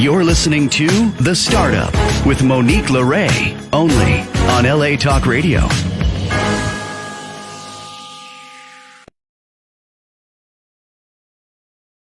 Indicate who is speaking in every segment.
Speaker 1: You're listening to The Startup with Monique LeRae, only on LA Talk Radio.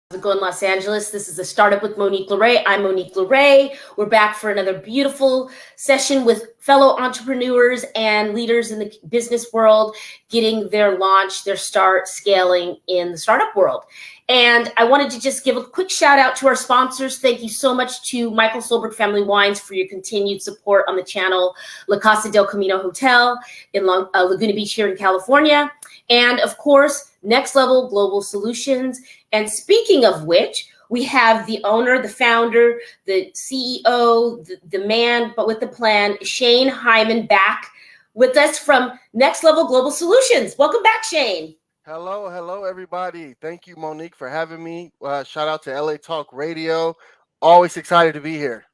Speaker 2: How's it going, Los Angeles? This is The Startup with Monique LeRae. I'm Monique LeRae. We're back for another beautiful session with fellow entrepreneurs and leaders in the business world getting their launch, their start, scaling in the startup world. And I wanted to just give a quick shout out to our sponsors. Thank you so much to Michael Solberg Family Wines for your continued support on the channel, La Casa del Camino Hotel in Laguna Beach here in California. And of course, Next Level Global Solutions. And speaking of which, we have the owner, the founder, the CEO, the man, but with the plan, Shane Hyman, back with us from Next Level Global Solutions. Welcome back, Shane.
Speaker 3: Hello, everybody. Thank you, Monique, for having me. Shout out to LA Talk Radio. Always excited to be here.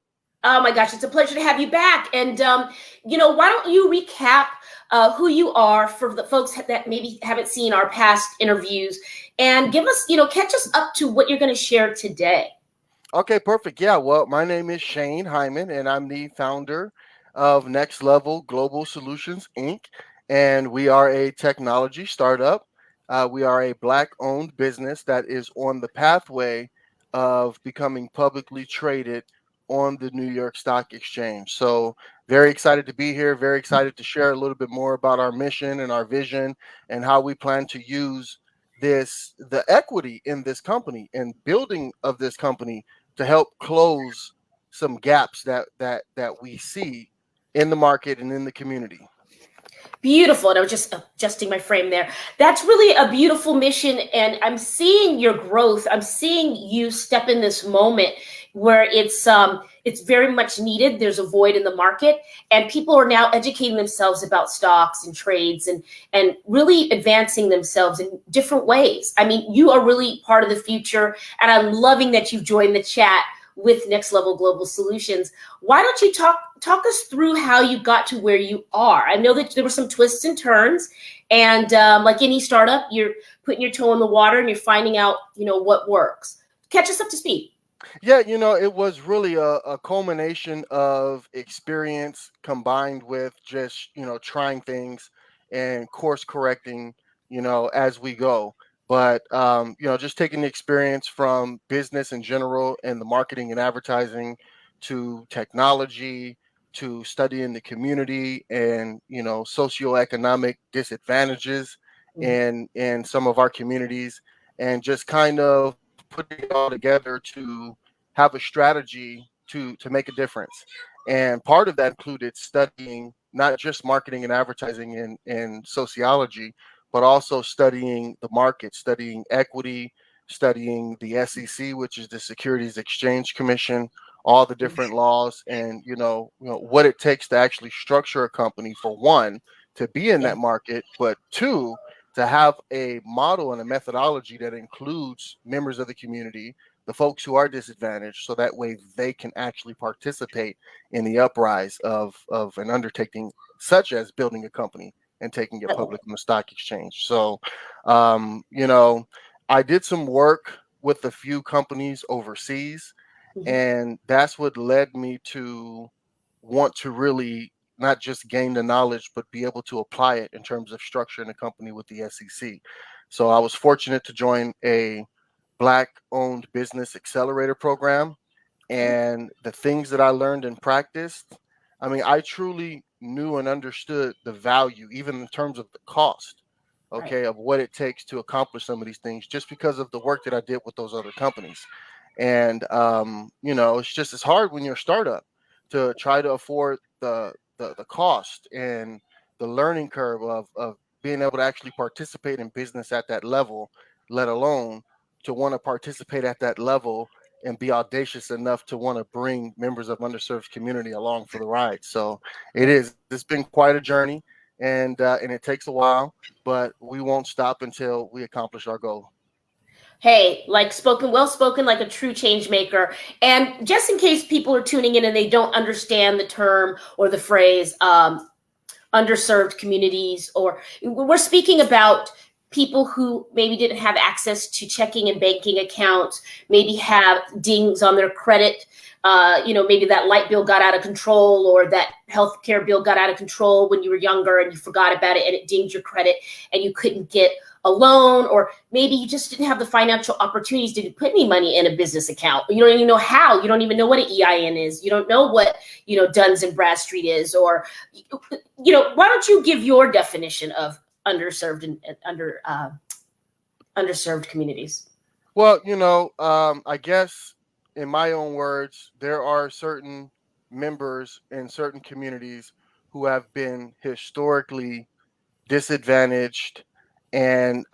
Speaker 2: Oh my gosh, it's a pleasure to have you back. And, why don't you recap who you are for the folks that maybe haven't seen our past interviews and give us, catch us up to what you're going to share today.
Speaker 3: Okay, perfect. Yeah, well, my name is Shane Hyman, and I'm the founder of Next Level Global Solutions, Inc., and we are a technology startup. We are a Black-owned business that is on the pathway of becoming publicly traded on the New York Stock Exchange. So very excited to be here, very excited to share a little bit more about our mission and our vision and how we plan to use the equity in this company and building of this company to help close some gaps that we see in the market and in the community.
Speaker 2: Beautiful. And I was just adjusting my frame there. That's really a beautiful mission. And I'm seeing your growth. I'm seeing you step in this moment where it's very much needed. There's a void in the market, and people are now educating themselves about stocks and trades and really advancing themselves in different ways. I mean, you are really part of the future, and I'm loving that you've joined the chat with Next Level Global Solutions. Why don't you talk us through how you got to where you are? I know that there were some twists and turns, and like any startup, you're putting your toe in the water and you're finding out, what works. Catch us up to speed.
Speaker 3: Yeah, it was really a culmination of experience combined with just, trying things and course correcting, as we go. But, just taking the experience from business in general and the marketing and advertising to technology to studying the community and, socioeconomic disadvantages in some of our communities, and just kind of putting it all together to have a strategy to make a difference. And part of that included studying not just marketing and advertising and sociology, but also studying the market, studying equity, studying the SEC, which is the Securities Exchange Commission, all the different laws, and what it takes to actually structure a company, for one, to be in that market, but two, to have a model and a methodology that includes members of the community, the folks who are disadvantaged, so that way they can actually participate in the uprise of an undertaking such as building a company and taking it public on the stock exchange. So, I did some work with a few companies overseas, and that's what led me to want to really not just gain the knowledge, but be able to apply it in terms of structuring a company with the SEC. So I was fortunate to join a Black-owned business accelerator program, and the things that I learned and practiced, I mean, I truly knew and understood the value, even in terms of the cost, of what it takes to accomplish some of these things, just because of the work that I did with those other companies. And it's hard when you're a startup to try to afford the cost and the learning curve of being able to actually participate in business at that level, let alone to want to participate at that level and be audacious enough to want to bring members of underserved community along for the ride. So it's been quite a journey, and it takes a while, but we won't stop until we accomplish our goal.
Speaker 2: Hey, well spoken, like a true change maker. And just in case people are tuning in and they don't understand the term or the phrase underserved communities, or we're speaking about people who maybe didn't have access to checking and banking accounts, maybe have dings on their credit maybe that light bill got out of control, or that healthcare bill got out of control when you were younger and you forgot about it and it dinged your credit and you couldn't get a loan, or maybe you just didn't have the financial opportunities to put any money in a business account. You don't even know how. You don't even know what an EIN is. You don't know what, Duns and Bradstreet is, or, why don't you give your definition of underserved and underserved communities?
Speaker 3: Well, I guess in my own words, there are certain members in certain communities who have been historically disadvantaged, and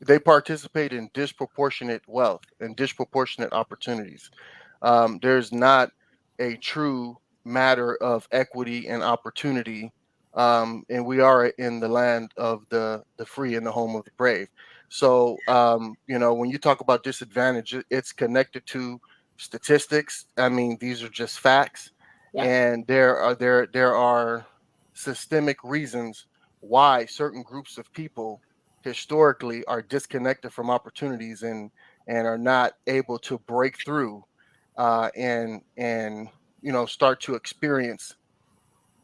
Speaker 3: they participate in disproportionate wealth and disproportionate opportunities. There's not a true matter of equity and opportunity, and we are in the land of the free and the home of the brave. So, when you talk about disadvantage, it's connected to statistics. I mean, these are just facts,
Speaker 2: Yeah.
Speaker 3: and there are systemic reasons why certain groups of people historically are disconnected from opportunities and are not able to break through, and start to experience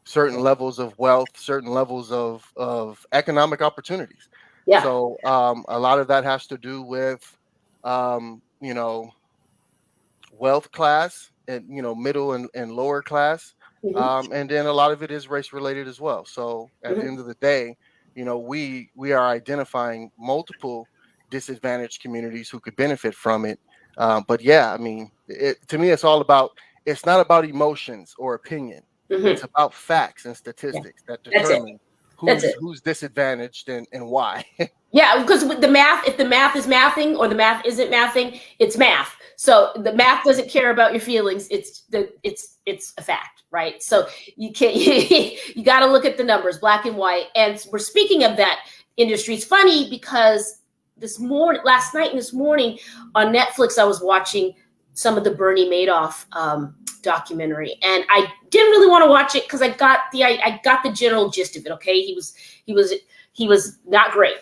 Speaker 3: certain levels of wealth, certain levels of economic opportunities.
Speaker 2: Yeah.
Speaker 3: So a lot of that has to do with um, you know wealth class, and middle and lower class,
Speaker 2: Hmm.
Speaker 3: and then a lot of it is race related as well. So at the
Speaker 2: Hmm.
Speaker 3: end of the day, we are identifying multiple disadvantaged communities who could benefit from it. But yeah, I mean, to me, it's not about emotions or opinion.
Speaker 2: Hmm.
Speaker 3: It's about facts and
Speaker 2: Yeah.
Speaker 3: statistics that
Speaker 2: That's it.
Speaker 3: determine
Speaker 2: That's
Speaker 3: who's
Speaker 2: it.
Speaker 3: who's disadvantaged and why.
Speaker 2: Yeah, because with the math, if the math is mathing or the math isn't mathing, it's math. So the math doesn't care about your feelings. It's a fact, right? So you can't you got to look at the numbers, black and white. And we're speaking of that industry. It's funny because last night and this morning on Netflix, I was watching some of the Bernie Madoff documentary, and I didn't really want to watch it because I got the general gist of it. Okay, he was he was not great.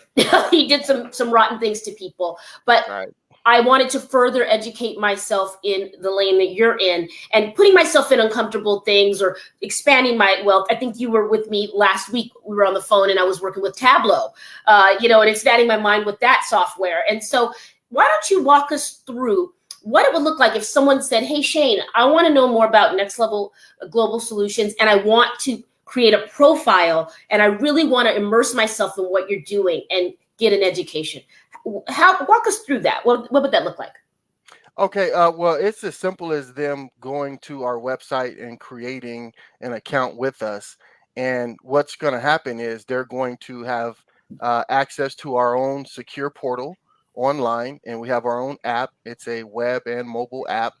Speaker 2: He did some rotten things to people, but
Speaker 3: Right.
Speaker 2: I wanted to further educate myself in the lane that you're in, and putting myself in uncomfortable things or expanding my wealth. I think you were with me last week. We were on the phone and I was working with Tableau, and expanding my mind with that software. And so why don't you walk us through what it would look like if someone said, "Hey, Shane, I want to know more about Next Level Global Solutions, and I want to create a profile, and I really want to immerse myself in what you're doing and get an education." Walk us through that. What would that look like?
Speaker 3: Okay, well, it's as simple as them going to our website and creating an account with us. And what's going to happen is they're going to have access to our own secure portal online, and we have our own app. It's a web and mobile app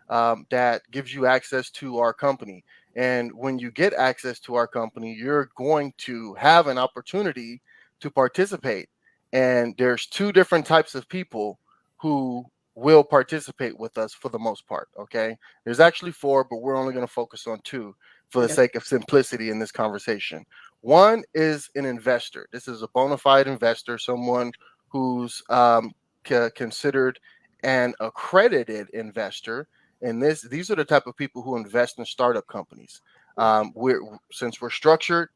Speaker 3: that gives you access to our company. And when you get access to our company, you're going to have an opportunity to participate. And there's two different types of people who will participate with us for the most part. Okay. There's actually four, but we're only going to focus on two for the
Speaker 2: Okay.
Speaker 3: sake of simplicity in this conversation. One is an investor. This is a bona fide investor, someone who's considered an accredited investor. And these are the type of people who invest in startup companies. Since we're structured,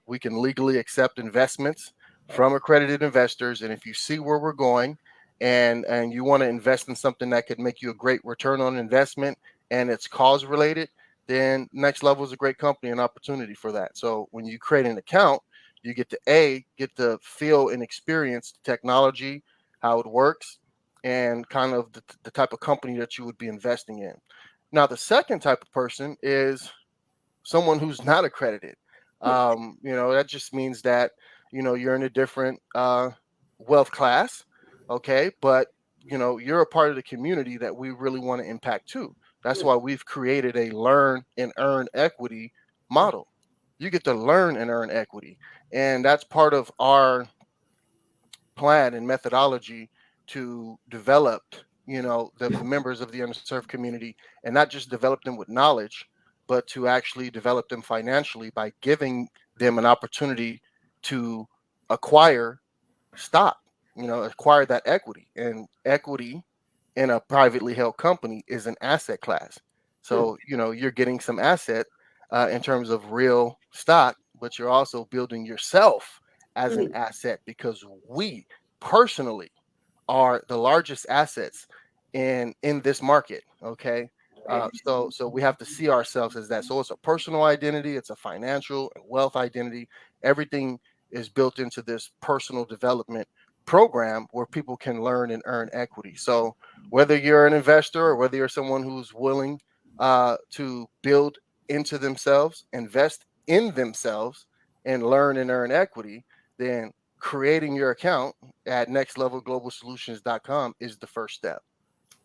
Speaker 3: we can legally accept investments from accredited investors. And if you see where we're going, and you want to invest in something that could make you a great return on investment, and it's cause related, then Next Level is a great company and opportunity for that. So when you create an account, you get to get to feel and experience the technology, how it works, and kind of the type of company that you would be investing in. Now, the second type of person is someone who's not accredited. That just means that you're in a different wealth class, okay, but you're a part of the community that we really want to impact too. That's why we've created a learn and earn equity model. You get to learn and earn equity, and that's part of our plan and methodology to develop the members of the underserved community, and not just develop them with knowledge, but to actually develop them financially by giving them an opportunity to acquire stock, acquire that equity. And equity in a privately held company is an asset class. So, you're getting some asset in terms of real stock, but you're also building yourself as an asset because we personally are the largest assets in this market. Okay. So we have to see ourselves as that. So it's a personal identity, it's a financial and wealth identity. Everything is built into this personal development program where people can learn and earn equity. So whether you're an investor or whether you're someone who's willing to build into themselves, invest in themselves, and learn and earn equity, then creating your account at nextlevelglobalsolutions.com is the first step.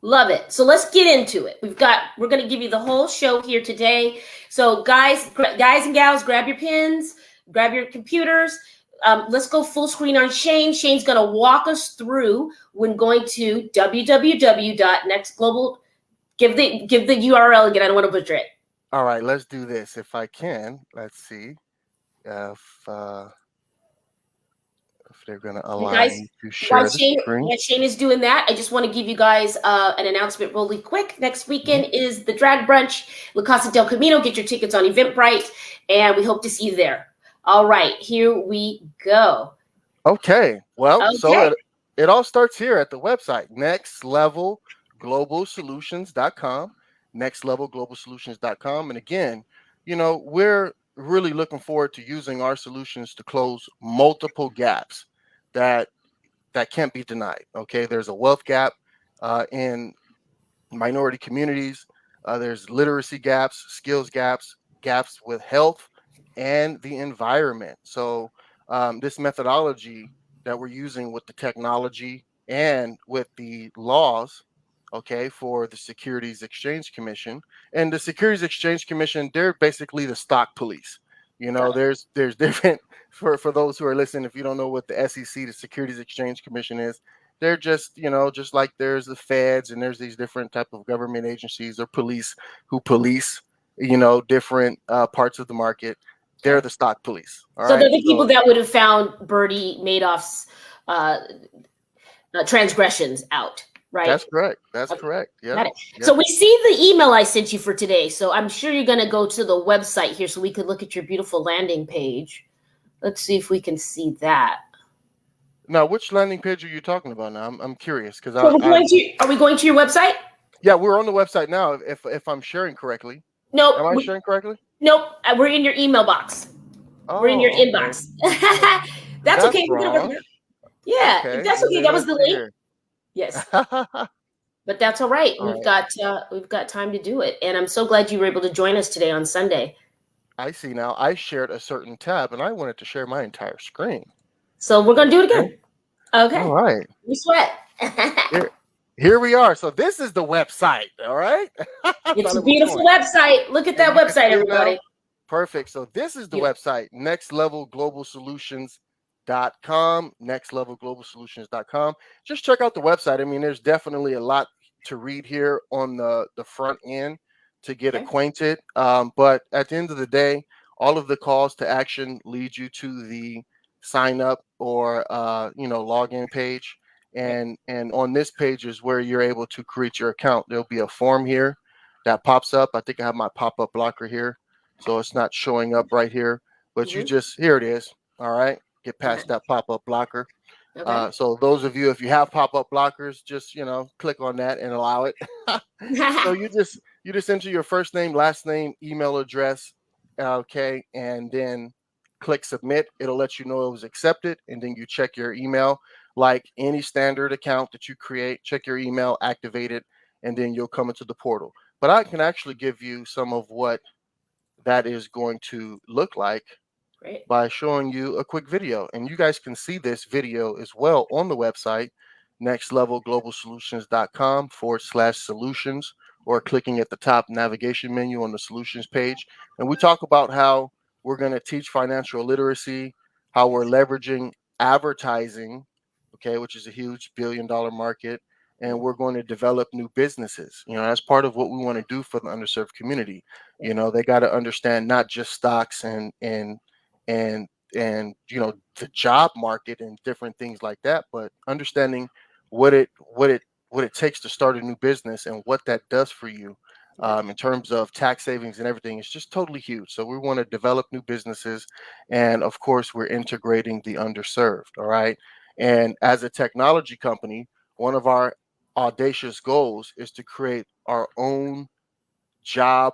Speaker 2: Love it. So let's get into it. We're going to give you the whole show here today. So guys and gals, grab your pens, grab your computers. Let's go full screen on Shane. Shane's going to walk us through when going to www.nextglobal. Give the URL again. I don't want to butcher it.
Speaker 3: All right, let's do this. If I can, let's see if they're going to allow me to share the screen.
Speaker 2: While Shane is doing that, I just want to give you guys an announcement really quick. Next weekend is the Drag Brunch, La Casa del Camino. Get your tickets on Eventbrite, and we hope to see you there. All right, here we go.
Speaker 3: Okay, well, so it all starts here at the website, nextlevelglobalsolutions.com, nextlevelglobalsolutions.com. And again, we're really looking forward to using our solutions to close multiple gaps that can't be denied. Okay, there's a wealth gap in minority communities. There's literacy gaps, skills gaps, gaps with health and the environment. So this methodology that we're using with the technology and with the laws, okay, for the Securities Exchange Commission. And the Securities Exchange Commission, they're basically the stock police. There's different for those who are listening. If you don't know what the SEC, the Securities Exchange Commission is, they're just just like there's the feds and there's these different type of government agencies or police who police different parts of the market. They're the stock police. All
Speaker 2: so
Speaker 3: right.
Speaker 2: They're the people that would have found Bernie Madoff's transgressions out. Right.
Speaker 3: That's correct. That's correct. Yeah.
Speaker 2: Yep. So we see the email I sent you for today. So I'm sure you're going to go to the website here so we could look at your beautiful landing page. Let's see if we can see that.
Speaker 3: Now, which landing page are you talking about now? I'm curious because
Speaker 2: are we going to your website?
Speaker 3: Yeah, we're on the website now. If I'm sharing correctly.
Speaker 2: Nope.
Speaker 3: Am I sharing correctly?
Speaker 2: Nope. We're in your email box. We're in your inbox. That's okay.
Speaker 3: Wrong.
Speaker 2: Yeah, that's okay. That was the link. Yes. But that's all right. We've got time to do it. And I'm so glad you were able to join us today on Sunday.
Speaker 3: I see now. I shared a certain tab and I wanted to share my entire screen.
Speaker 2: So we're going to do it again. Okay.
Speaker 3: All right.
Speaker 2: We sweat.
Speaker 3: Here we are. So this is the website. All right.
Speaker 2: It's a beautiful website. Look at that website, everybody.
Speaker 3: Perfect. So this is the website, nextlevelglobalsolutions.com, nextlevelglobalsolutions.com. Just check out the website. I mean, there's definitely a lot to read here on the front end to get acquainted. But at the end of the day, all of the calls to action lead you to the sign up or login page. And on this page is where you're able to create your account. There'll be a form here that pops up. I think I have my pop-up blocker here, so it's not showing up right here, but you just, here it is. All right, get past that pop-up blocker. So those of you, if you have pop-up blockers, just click on that and allow it. So you just enter your first name, last name, email address, okay, and then click submit. It'll let you know it was accepted, and then you check your email. Like any standard account that you create, check your email, activate it, and then you'll come into the portal. But I can actually give you some of what that is going to look like by showing you a quick video. And you guys can see this video as well on the website, nextlevelglobalsolutions.com/solutions, or clicking at the top navigation menu on the solutions page. And we talk about how we're going to teach financial literacy, how we're leveraging advertising, okay, which is a huge billion-dollar market, and we're going to develop new businesses. That's part of what we want to do for the underserved community. They got to understand not just stocks and the job market and different things like that, but understanding what it what it takes to start a new business and what that does for you in terms of tax savings and everything is just totally huge. So we want to develop new businesses, and of course, we're integrating the underserved. All right, and as a technology company, one of our audacious goals is to create our own job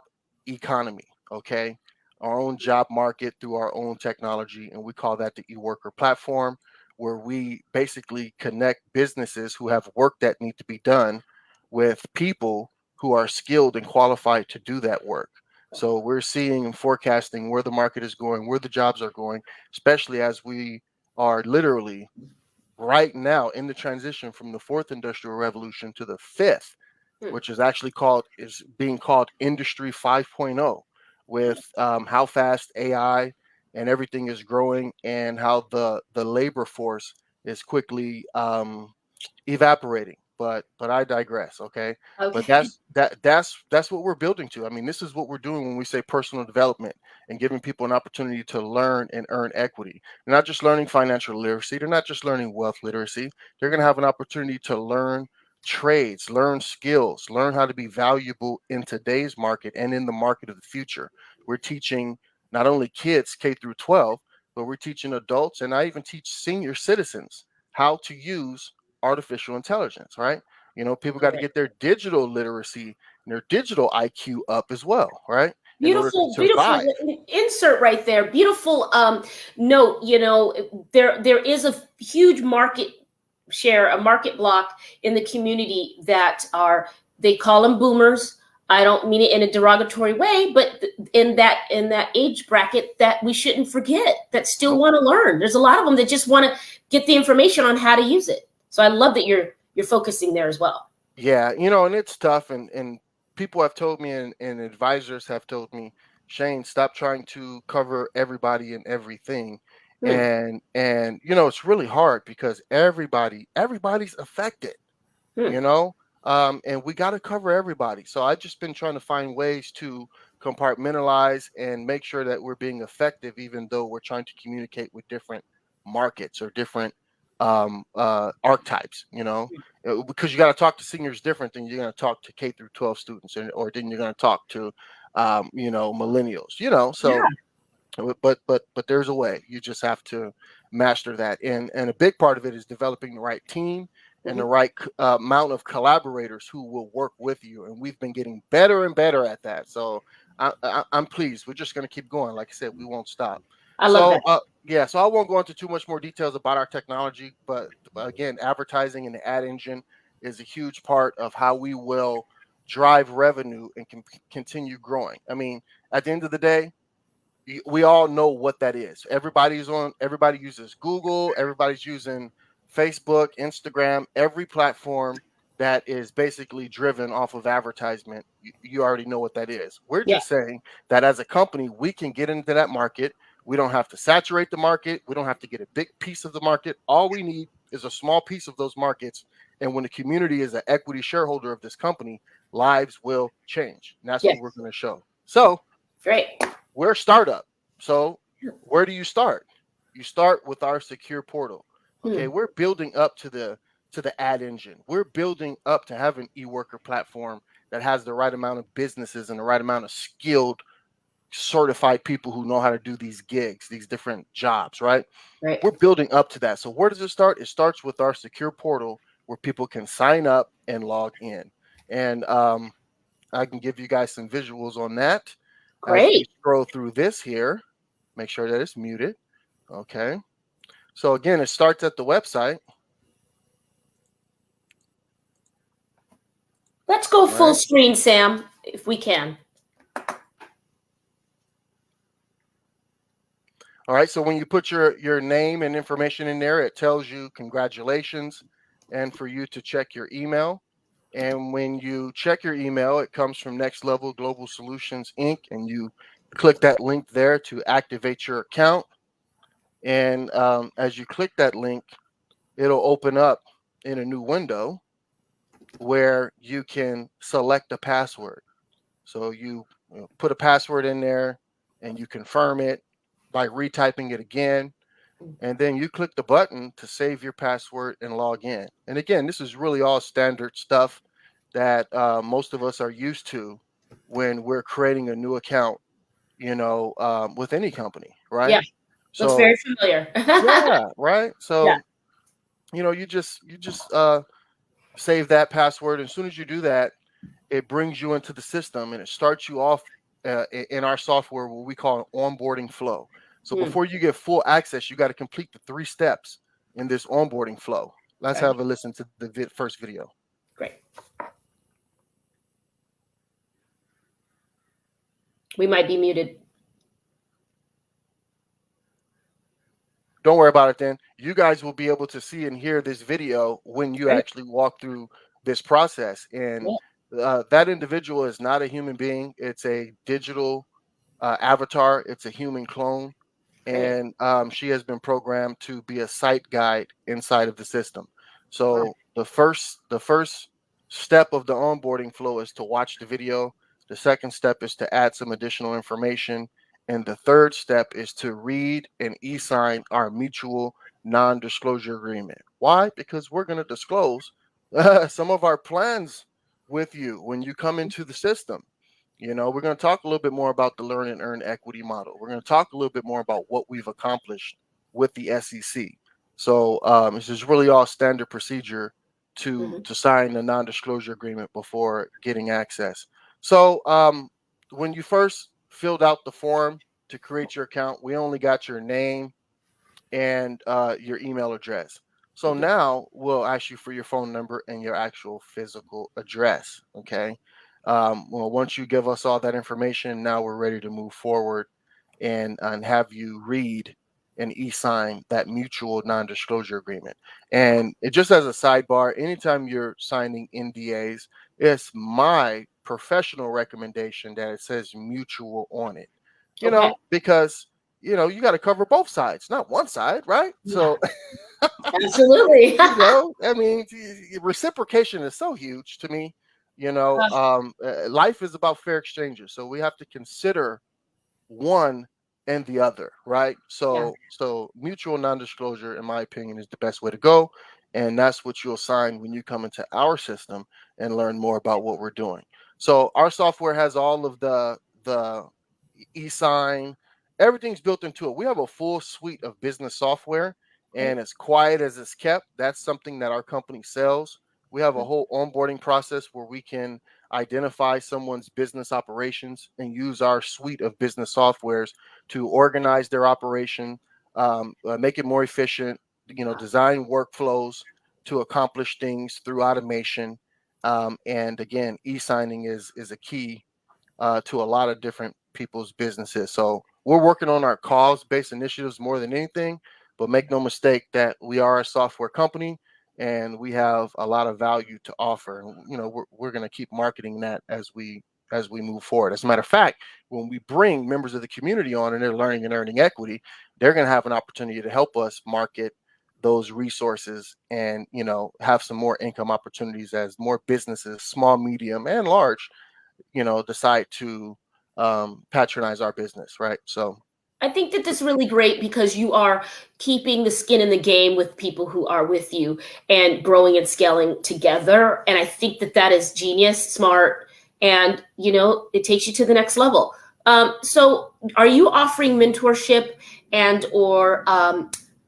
Speaker 3: economy, okay? Our own job market through our own technology. And we call that the eWorker platform, where we basically connect businesses who have work that need to be done with people who are skilled and qualified to do that work. So we're seeing and forecasting where the market is going, where the jobs are going, especially as we are literally right now in the transition from the fourth industrial revolution to the fifth,
Speaker 2: Hmm.
Speaker 3: which is being called Industry 5.0, with how fast AI and everything is growing, and how the labor force is quickly evaporating. But I digress. Okay, but
Speaker 2: Okay.
Speaker 3: that's what we're building to. I mean, this is what we're doing when we say personal development and giving people an opportunity to learn and earn equity. They're not just learning financial literacy. They're not just learning wealth literacy. They're going to have an opportunity to learn trades, learn skills, learn how to be valuable in today's market and in the market of the future. We're teaching not only kids K through 12, but we're teaching adults, and I even teach senior citizens how to use artificial intelligence, right? You know, people got to get their digital literacy and their digital IQ up as well, right? In order to
Speaker 2: Beautiful, beautiful
Speaker 3: survive.
Speaker 2: insert right there. Beautiful note. There is a huge market share, a market block in the community that they call them boomers. I don't mean it in a derogatory way, but in that age bracket that we shouldn't forget, that still
Speaker 3: Nope.
Speaker 2: want to learn. There's a lot of them that just want to get the information on how to use it. So I love that you're focusing there as well.
Speaker 3: Yeah, and it's tough, and people have told me, and advisors have told me, Shane, stop trying to cover everybody and everything.
Speaker 2: Hmm.
Speaker 3: And it's really hard because everybody's affected,
Speaker 2: Hmm.
Speaker 3: you know and we got to cover everybody. So I've just been trying to find ways to compartmentalize and make sure that we're being effective, even though we're trying to communicate with different markets or different archetypes, because you got to talk to seniors different than you're going to talk to K through 12 students, or then you're going to talk to millennials, so but there's a way. You just have to master that, and a big part of it is developing the right team and the
Speaker 2: Mhm.
Speaker 3: right amount of collaborators who will work with you, and we've been getting better and better at that. So I'm pleased. We're just going to keep going. Like I said, we won't stop.
Speaker 2: I love
Speaker 3: So
Speaker 2: that.
Speaker 3: yeah, so I won't go into too much more details about our technology, but again, advertising and the ad engine is a huge part of how we will drive revenue and continue growing. I mean, at the end of the day, we all know what that is. Everybody uses Google, everybody's using Facebook, Instagram, every platform that is basically driven off of advertisement. You already know what that is. We're
Speaker 2: Yeah.
Speaker 3: just saying that as a company, we can get into that market. We don't have to saturate the market. We don't have to get a big piece of the market. All we need is a small piece of those markets. And when the community is an equity shareholder of this company, lives will change. And that's what we're
Speaker 2: Yes.
Speaker 3: going to show. So
Speaker 2: Great.
Speaker 3: we're a startup. So where do you start? You start with our secure portal. Okay,
Speaker 2: Hmm.
Speaker 3: we're building up to the ad engine. We're building up to have an eWorker platform that has the right amount of businesses and the right amount of skilled, certified people who know how to do these gigs, these different jobs, right?
Speaker 2: Right.
Speaker 3: We're building up to that. So where does it start? It starts with our secure portal where people can sign up and log in. And I can give you guys some visuals on that as we
Speaker 2: Great.
Speaker 3: scroll through this here. Make sure that it's muted. Okay. So again, it starts at the website,
Speaker 2: Let's go full
Speaker 3: right?
Speaker 2: screen, Sam, if we can.
Speaker 3: All right. So when you put your name and information in there, it tells you congratulations and for you to check your email. And when you check your email, it comes from Next Level Global Solutions Inc. And you click that link there to activate your account. And as you click that link, it'll open up in a new window where you can select a password. So you put a password in there and you confirm it by retyping it again. and then you click the button to save your password and log in. And again, this is really all standard stuff that most of us are used to when we're creating a new account, with any company,
Speaker 2: Yeah,
Speaker 3: right?
Speaker 2: looks very
Speaker 3: So
Speaker 2: familiar.
Speaker 3: yeah, right.
Speaker 2: Yeah.
Speaker 3: So you just save that password. As soon as you do that, it brings you into the system and it starts you off in our software what we call an onboarding flow. So
Speaker 2: Hmm.
Speaker 3: before you get full access, you got to complete the 3 steps in this onboarding flow. Let's
Speaker 2: Okay,
Speaker 3: have a listen to the first video.
Speaker 2: great. We might be muted.
Speaker 3: Don't worry about it then. You guys will be able to see and hear this video when you
Speaker 2: Great.
Speaker 3: actually walk through this process. And
Speaker 2: Yeah.
Speaker 3: that individual is not a human being, it's a digital avatar, it's a human clone.
Speaker 2: Great.
Speaker 3: And she has been programmed to be a site guide inside of the system.
Speaker 2: Wow.
Speaker 3: So the first step of the onboarding flow is to watch the video. The second step is to add some additional information, and the third step is to read and e-sign our mutual non-disclosure agreement. Why? Because we're going to disclose some of our plans with you when you come into the system. We're going to talk a little bit more about the learn and earn equity model. We're going to talk a little bit more about what we've accomplished with the SEC. So this is really all standard procedure to
Speaker 2: Hmm.
Speaker 3: to sign a non-disclosure agreement before getting access. So when you first filled out the form to create your account, we only got your name and your email address. So
Speaker 2: Hmm.
Speaker 3: now we'll ask you for your phone number and your actual physical address. Okay. Well, once you give us all that information, now we're ready to move forward and have you read and e-sign that mutual non-disclosure agreement. And it just as a sidebar, anytime you're signing NDAs, it's my professional recommendation that it says mutual on it.
Speaker 2: Okay.
Speaker 3: Because you got to cover both sides, not one side, right?
Speaker 2: Yeah.
Speaker 3: So,
Speaker 2: Absolutely.
Speaker 3: I mean, reciprocation is so huge to me. Life is about fair exchanges, so we have to consider one and the other, right?
Speaker 2: Yeah.
Speaker 3: So mutual non-disclosure, in my opinion, is the best way to go, and that's what you'll sign when you come into our system and learn more about what we're doing. So our software has all of the e-sign, everything's built into it. We have a full suite of business software,
Speaker 2: Great.
Speaker 3: and as quiet as it's kept, that's something that our company sells. We have a whole onboarding process where we can identify someone's business operations and use our suite of business softwares to organize their operation, make it more efficient, design workflows to accomplish things through automation. And again, e-signing is a key to a lot of different people's businesses. So we're working on our cause-based initiatives more than anything, but make no mistake that we are a software company and we have a lot of value to offer. And, we're going to keep marketing that as we move forward. As a matter of fact, when we bring members of the community on and they're learning and earning equity, they're going to have an opportunity to help us market those resources and have some more income opportunities as more businesses, small, medium, and large, decide to patronize our business, right? So
Speaker 2: I think that this is really great because you are keeping the skin in the game with people who are with you and growing and scaling together. And I think that that is genius, smart, and it takes you to the next level. So, are you offering mentorship and or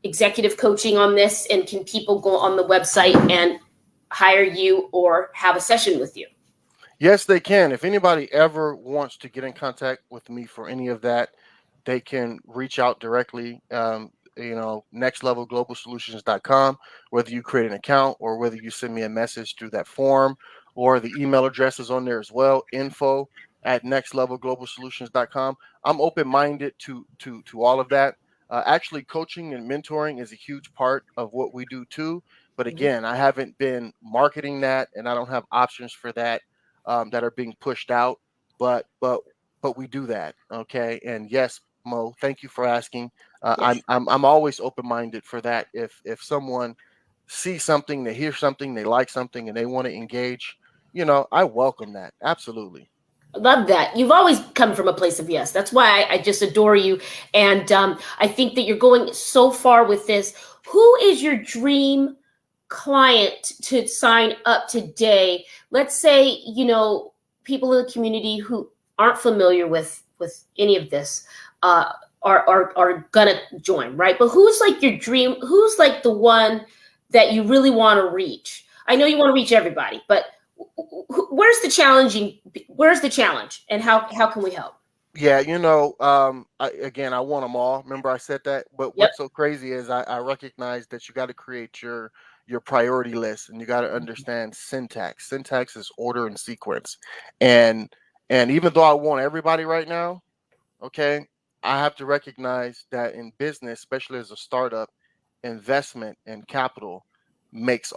Speaker 2: executive coaching on this? And can people go on the website and hire you or have a session with you?
Speaker 3: yes, they can. If anybody ever wants to get in contact with me for any of that, they can reach out directly. nextlevelglobalsolutions.com, whether you create an account or whether you send me a message through that form, or the email address is on there as well, info@nextlevelglobalsolutions.com. I'm open-minded to all of that. Actually, coaching and mentoring is a huge part of what we do too. But
Speaker 2: Mhm.
Speaker 3: again, I haven't been marketing that, and I don't have options for that are being pushed out. But we do that, okay? And yes, Mo, thank you for asking.
Speaker 2: Yes.
Speaker 3: I'm always open minded for that. If someone sees something, they hear something, they like something, and they want to engage, I welcome that absolutely.
Speaker 2: Love that. You've always come from a place of yes. That's why I just adore you. And I think that you're going so far with this. Who is your dream client to sign up today? Let's say, people in the community who aren't familiar with any of this are gonna join, right? But who's like your dream? Who's like the one that you really want to reach? I know you want to reach everybody, but where's the challenge and how can we help?
Speaker 3: Yeah, again, I want them all. Remember, I said that. But
Speaker 2: Yep.
Speaker 3: what's so crazy is I recognize that you got to create your priority list, and you got to understand syntax. Syntax is order and sequence, and even though I want everybody right now, okay, I have to recognize that in business, especially as a startup, investment and capital makes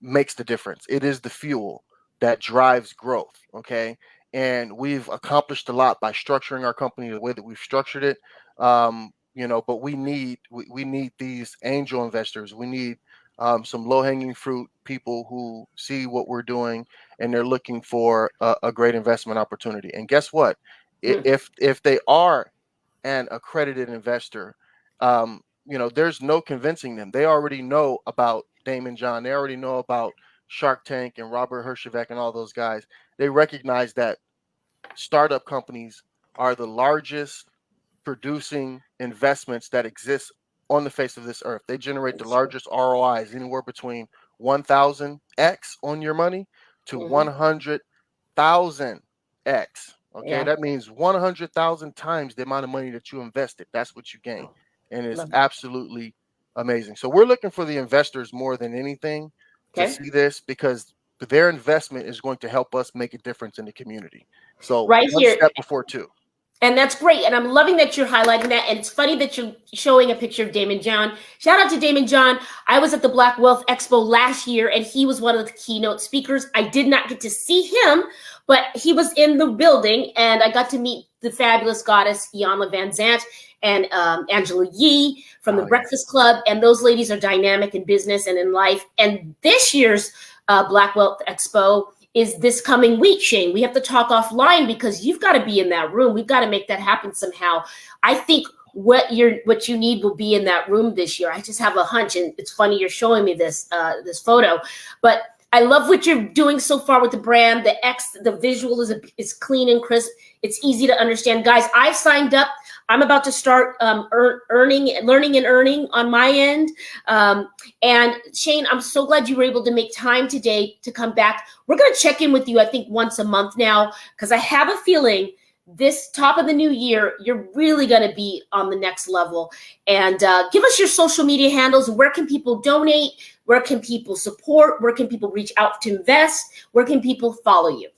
Speaker 3: makes the difference. It is the fuel that drives growth. Okay. And we've accomplished a lot by structuring our company the way that we've structured it. But we need these angel investors. We need some low hanging fruit people who see what we're doing and they're looking for a great investment opportunity. And guess what?
Speaker 2: Mm.
Speaker 3: If they are an accredited investor, there's no convincing them. They already know about Damon John. They already know about Shark Tank and Robert Herjavec and all those guys. They recognize that startup companies are the largest producing investments that exist on the face of this earth. They generate the largest ROIs, anywhere between 1,000x on your money to
Speaker 2: Mm-hmm.
Speaker 3: 100,000x. Okay,
Speaker 2: Yeah.
Speaker 3: that means 100,000 times the amount of money that you invested. That's what you gain, and it's
Speaker 2: Love that.
Speaker 3: absolutely amazing. So we're looking for the investors more than anything to
Speaker 2: Okay.
Speaker 3: see this, because their investment is going to help us make a difference in the community. So
Speaker 2: Right
Speaker 3: one
Speaker 2: here.
Speaker 3: step before two.
Speaker 2: And that's great. And I'm loving that you're highlighting that. And it's funny that you're showing a picture of Damon John. Shout out to Damon John. I was at the Black Wealth Expo last year, and he was one of the keynote speakers. I did not get to see him, but he was in the building, and I got to meet the fabulous goddess, Iyanla Van Zant, and Angela Yee from the
Speaker 3: Oh yeah.
Speaker 2: Breakfast Club. And those ladies are dynamic in business and in life. And this year's Black Wealth Expo is this coming week, Shane. We have to talk offline because you've got to be in that room. We've got to make that happen somehow. I think what you need will be in that room this year. I just have a hunch, and it's funny you're showing me this photo, but I love what you're doing so far with the brand. The visual is clean and crisp. It's easy to understand, guys. I've signed up. I'm about to start learning and earning on my end. And Shane, I'm so glad you were able to make time today to come back. We're going to check in with you, I think, once a month now, because I have a feeling this top of the new year, you're really going to be on the next level. And give us your social media handles. Where can people donate? Where can people support? Where can people reach out to invest? Where can people follow you?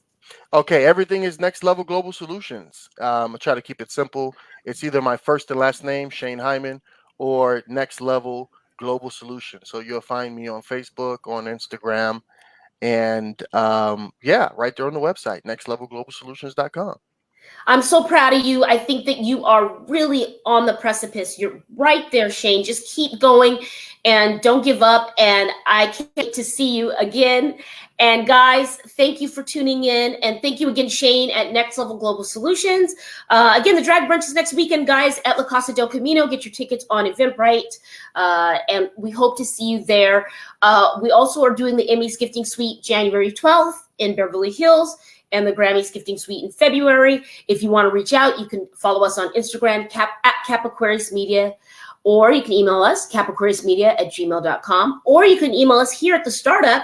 Speaker 3: Okay, everything is Next Level Global Solutions. I try to keep it simple. It's either my first and last name, Shane Hyman, or Next Level Global Solutions. So you'll find me on Facebook, on Instagram, and right there on the website, nextlevelglobalsolutions.com.
Speaker 2: I'm so proud of you. I think that you are really on the precipice. You're right there, Shane. Just keep going and don't give up. And I can't wait to see you again. And guys, thank you for tuning in. And thank you again, Shane, at Next Level Global Solutions. Again, the drag brunch is next weekend, guys, at La Casa del Camino. Get your tickets on Eventbrite. And we hope to see you there. We also are doing the Emmys Gifting Suite January 12th in Beverly Hills, and the Grammys Gifting Suite in February. If you want to reach out, you can follow us on Instagram at Capaquarius Media, or you can email us, capaquariusmedia@gmail.com, or you can email us here at the Startup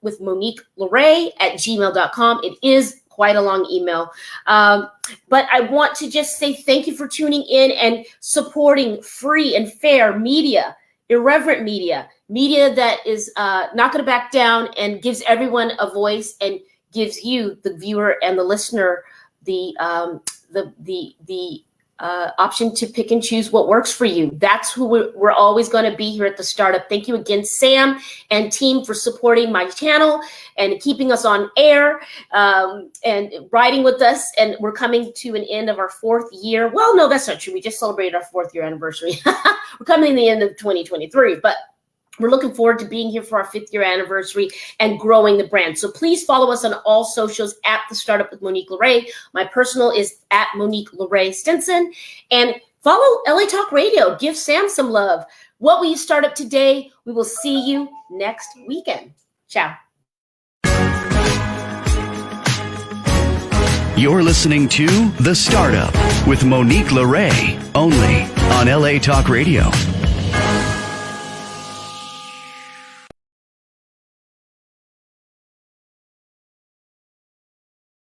Speaker 2: with Monique LeRae at gmail.com. It is quite a long email. But I want to just say thank you for tuning in and supporting free and fair media, irreverent media that is not going to back down and gives everyone a voice and gives you, the viewer and the listener, the option to pick and choose what works for you. That's who we're always going to be here at the Startup. Thank you again, Sam and team, for supporting my channel and keeping us on air and riding with us. And we're coming to an end of our 4th year. Well, no, that's not true. We just celebrated our 4th year anniversary. We're coming to the end of 2023, but We're looking forward to being here for our 5th year anniversary and growing the brand. So please follow us on all socials at The Startup with Monique LeRae. My personal is at Monique LeRae Stinson. And follow LA Talk Radio. Give Sam some love. What will you start up today? We will see you next weekend. Ciao.
Speaker 1: You're listening to The Startup with Monique LeRae, only on LA Talk Radio.